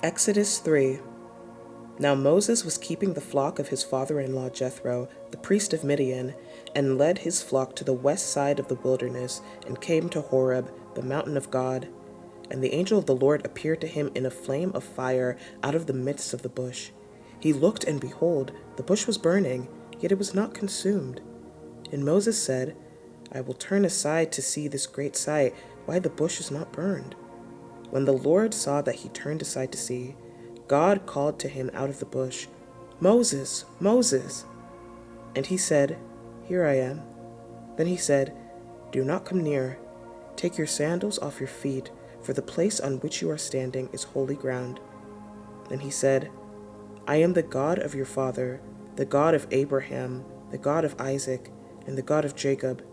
Exodus 3. Now Moses was keeping the flock of his father-in-law Jethro, the priest of Midian, and led his flock to the west side of the wilderness, and came to Horeb, the mountain of God. And the angel of the Lord appeared to him in a flame of fire out of the midst of the bush. He looked, and behold, the bush was burning, yet it was not consumed. And Moses said, I will turn aside to see this great sight, why the bush is not burned. When the Lord saw that he turned aside to see, God called to him out of the bush, Moses, Moses. And he said, Here I am. Then he said, Do not come near. Take your sandals off your feet, for the place on which you are standing is holy ground. Then he said, I am the God of your father, the God of Abraham, the God of Isaac, and the God of Jacob.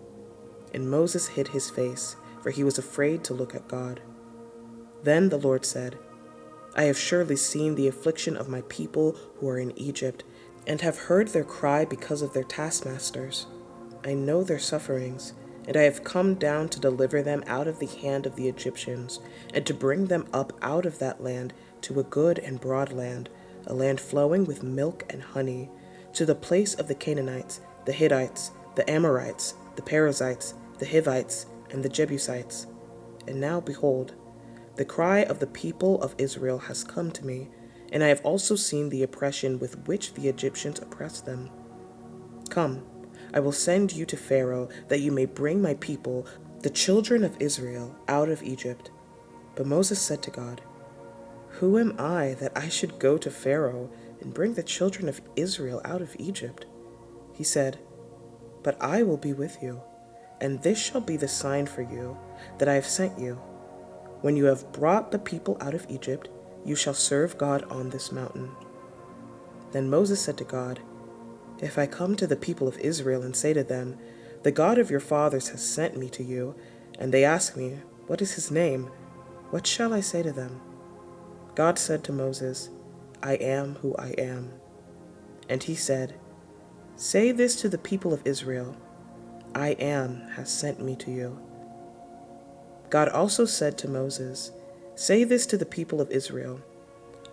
And Moses hid his face, for he was afraid to look at God. Then the Lord said, I have surely seen the affliction of my people who are in Egypt, and have heard their cry because of their taskmasters. I know their sufferings, and I have come down to deliver them out of the hand of the Egyptians, and to bring them up out of that land to a good and broad land, a land flowing with milk and honey, to the place of the Canaanites, the Hittites, the Amorites, the Perizzites, the Hivites, and the Jebusites. And now, behold, the cry of the people of Israel has come to me, and I have also seen the oppression with which the Egyptians oppress them. Come, I will send you to Pharaoh, that you may bring my people, the children of Israel, out of Egypt. But Moses said to God, Who am I that I should go to Pharaoh and bring the children of Israel out of Egypt? He said, But I will be with you, and this shall be the sign for you that I have sent you. When you have brought the people out of Egypt, you shall serve God on this mountain. Then Moses said to God, If I come to the people of Israel and say to them, The God of your fathers has sent me to you, and they ask me, What is his name? What shall I say to them? God said to Moses, I am who I am. And he said, Say this to the people of Israel, I am has sent me to you. God also said to Moses, Say this to the people of Israel,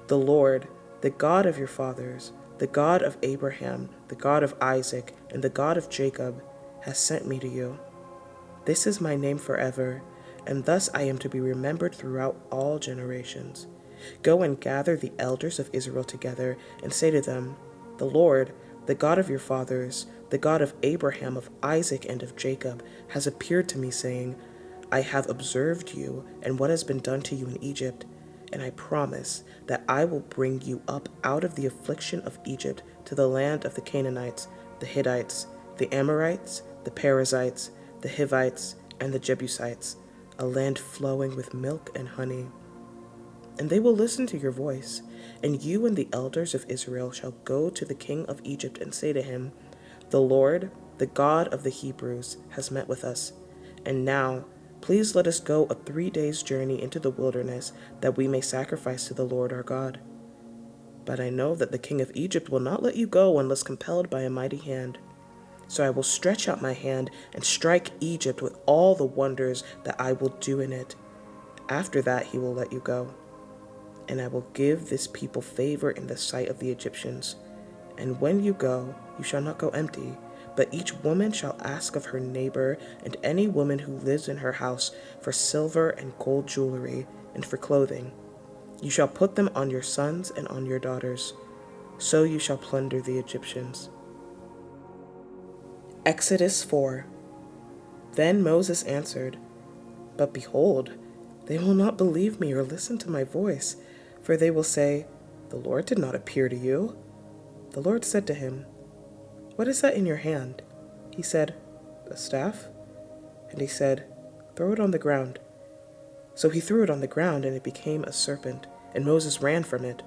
The Lord, the God of your fathers, the God of Abraham, the God of Isaac, and the God of Jacob, has sent me to you. This is my name forever, and thus I am to be remembered throughout all generations. Go and gather the elders of Israel together, and say to them, The Lord, the God of your fathers, the God of Abraham, of Isaac, and of Jacob, has appeared to me, saying, I have observed you and what has been done to you in Egypt, and I promise that I will bring you up out of the affliction of Egypt to the land of the Canaanites, the Hittites, the Amorites, the Perizzites, the Hivites, and the Jebusites, a land flowing with milk and honey. And they will listen to your voice, and you and the elders of Israel shall go to the king of Egypt and say to him, The Lord, the God of the Hebrews, has met with us, and now please let us go a 3 days' journey into the wilderness, that we may sacrifice to the Lord our God. But I know that the king of Egypt will not let you go unless compelled by a mighty hand. So I will stretch out my hand and strike Egypt with all the wonders that I will do in it. After that he will let you go. And I will give this people favor in the sight of the Egyptians. And when you go, you shall not go empty, but each woman shall ask of her neighbor and any woman who lives in her house for silver and gold jewelry and for clothing. You shall put them on your sons and on your daughters. So you shall plunder the Egyptians. Exodus 4. Then Moses answered, But behold, they will not believe me or listen to my voice, for they will say, The Lord did not appear to you. The Lord said to him, What is that in your hand? He said, A staff. And he said, Throw it on the ground. So he threw it on the ground, and it became a serpent, and Moses ran from it.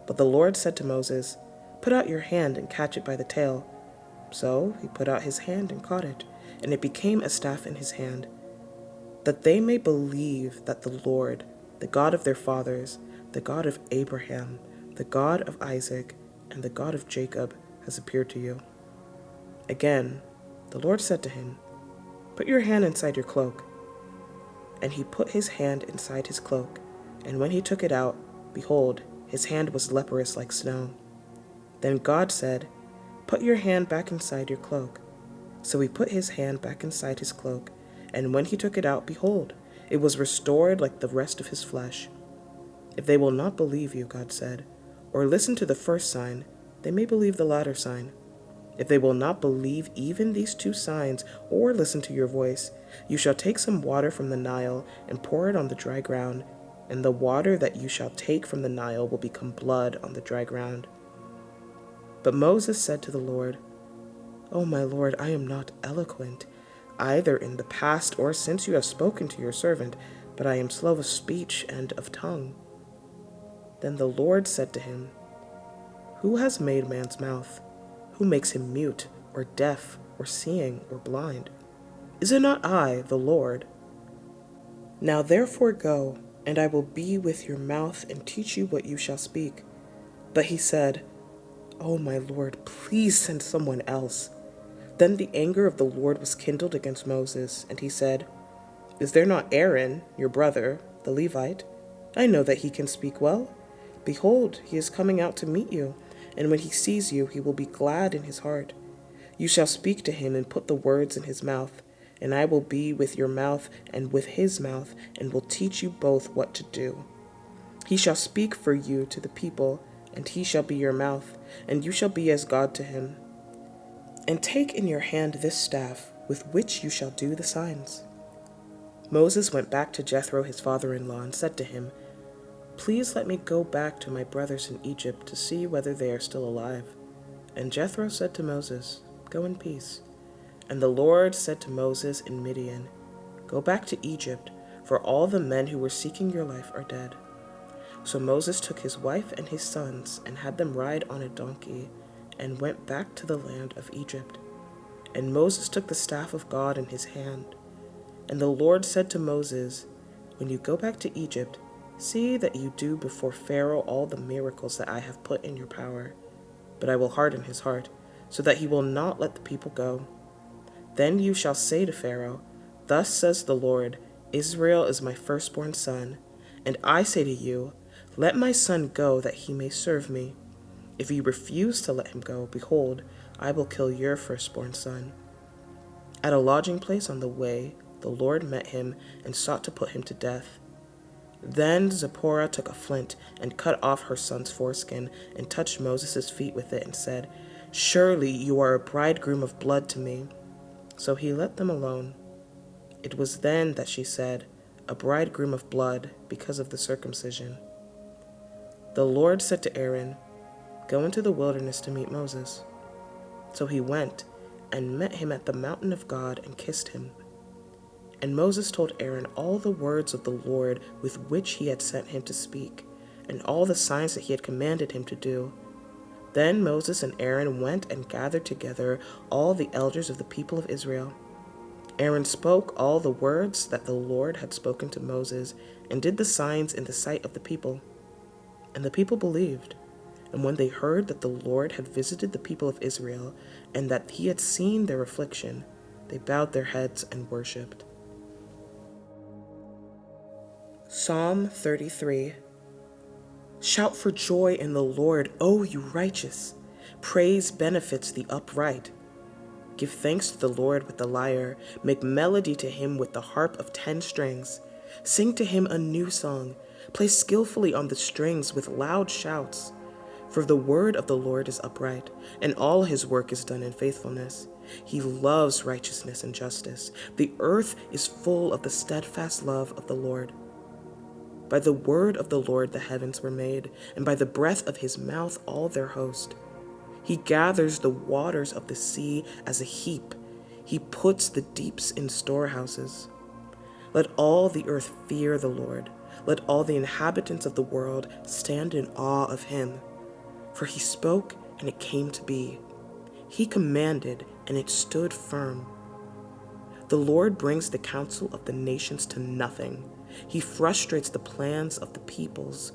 But the Lord said to Moses, Put out your hand and catch it by the tail. So he put out his hand and caught it, and it became a staff in his hand, that they may believe that the Lord, the God of their fathers, the God of Abraham, the God of Isaac, and the God of Jacob, has appeared to you. Again, the Lord said to him, Put your hand inside your cloak. And he put his hand inside his cloak, and when he took it out, behold, his hand was leprous like snow. Then God said, "Put your hand back inside your cloak." So he put his hand back inside his cloak, and when he took it out, behold, it was restored like the rest of his flesh. If they will not believe you, God said, or listen to the first sign, they may believe the latter sign. If they will not believe even these two signs or listen to your voice, you shall take some water from the Nile and pour it on the dry ground, and the water that you shall take from the Nile will become blood on the dry ground. But Moses said to the Lord, "O my Lord, I am not eloquent, either in the past or since you have spoken to your servant, but I am slow of speech and of tongue." Then the Lord said to him, "Who has made man's mouth? Who makes him mute, or deaf, or seeing, or blind? Is it not I, the Lord? Now therefore go, and I will be with your mouth and teach you what you shall speak." But he said, "O my Lord, please send someone else." Then the anger of the Lord was kindled against Moses, and he said, "Is there not Aaron, your brother, the Levite? I know that he can speak well. Behold, he is coming out to meet you, and when he sees you, he will be glad in his heart. You shall speak to him and put the words in his mouth, and I will be with your mouth and with his mouth, and will teach you both what to do. He shall speak for you to the people, and he shall be your mouth, and you shall be as God to him. And take in your hand this staff, with which you shall do the signs." Moses went back to Jethro his father-in-law and said to him, "Please let me go back to my brothers in Egypt to see whether they are still alive." And Jethro said to Moses, "Go in peace." And the Lord said to Moses in Midian, "Go back to Egypt, for all the men who were seeking your life are dead." So Moses took his wife and his sons and had them ride on a donkey and went back to the land of Egypt. And Moses took the staff of God in his hand. And the Lord said to Moses, "When you go back to Egypt, see that you do before Pharaoh all the miracles that I have put in your power. But I will harden his heart, so that he will not let the people go. Then you shall say to Pharaoh, 'Thus says the Lord, Israel is my firstborn son. And I say to you, let my son go that he may serve me. If you refuse to let him go, behold, I will kill your firstborn son.'" At a lodging place on the way, the Lord met him and sought to put him to death. Then Zipporah took a flint and cut off her son's foreskin and touched Moses' feet with it and said, "Surely you are a bridegroom of blood to me." So he let them alone. It was then that she said, "A bridegroom of blood," because of the circumcision. The Lord said to Aaron, "Go into the wilderness to meet Moses." So he went and met him at the mountain of God and kissed him. And Moses told Aaron all the words of the Lord with which he had sent him to speak, and all the signs that he had commanded him to do. Then Moses and Aaron went and gathered together all the elders of the people of Israel. Aaron spoke all the words that the Lord had spoken to Moses, and did the signs in the sight of the people. And the people believed. And when they heard that the Lord had visited the people of Israel, and that he had seen their affliction, they bowed their heads and worshipped. Psalm 33. Shout for joy in the Lord, O you righteous. Praise benefits the upright. Give thanks to the Lord with the lyre. Make melody to him with the harp of 10 strings. Sing to him a new song. Play skillfully on the strings with loud shouts. For the word of the Lord is upright, and all his work is done in faithfulness. He loves righteousness and justice. The earth is full of the steadfast love of the Lord. By the word of the Lord the heavens were made, and by the breath of his mouth all their host. He gathers the waters of the sea as a heap. He puts the deeps in storehouses. Let all the earth fear the Lord. Let all the inhabitants of the world stand in awe of him. For he spoke, and it came to be. He commanded, and it stood firm. The Lord brings the counsel of the nations to nothing. He frustrates the plans of the peoples.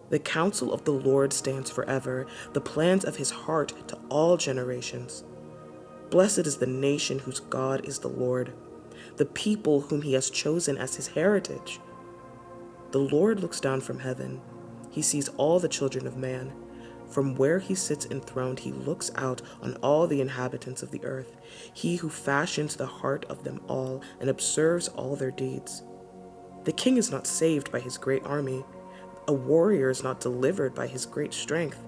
The counsel of the Lord stands forever, the plans of his heart to all generations. Blessed is the nation whose God is the Lord, the people whom he has chosen as his heritage. The Lord looks down from heaven. He sees all the children of man. From where he sits enthroned, he looks out on all the inhabitants of the earth. He who fashions the heart of them all and observes all their deeds. The king is not saved by his great army. A warrior is not delivered by his great strength.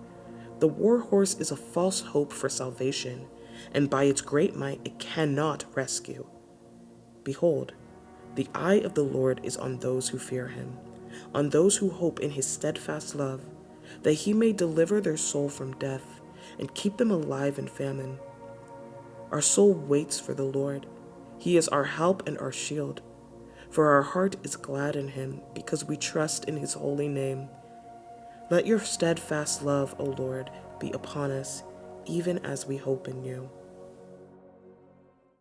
The war horse is a false hope for salvation, and by its great might it cannot rescue. Behold, the eye of the Lord is on those who fear him, on those who hope in his steadfast love, that he may deliver their soul from death and keep them alive in famine. Our soul waits for the Lord. He is our help and our shield. For our heart is glad in him, because we trust in his holy name. Let your steadfast love, O Lord, be upon us, even as we hope in you.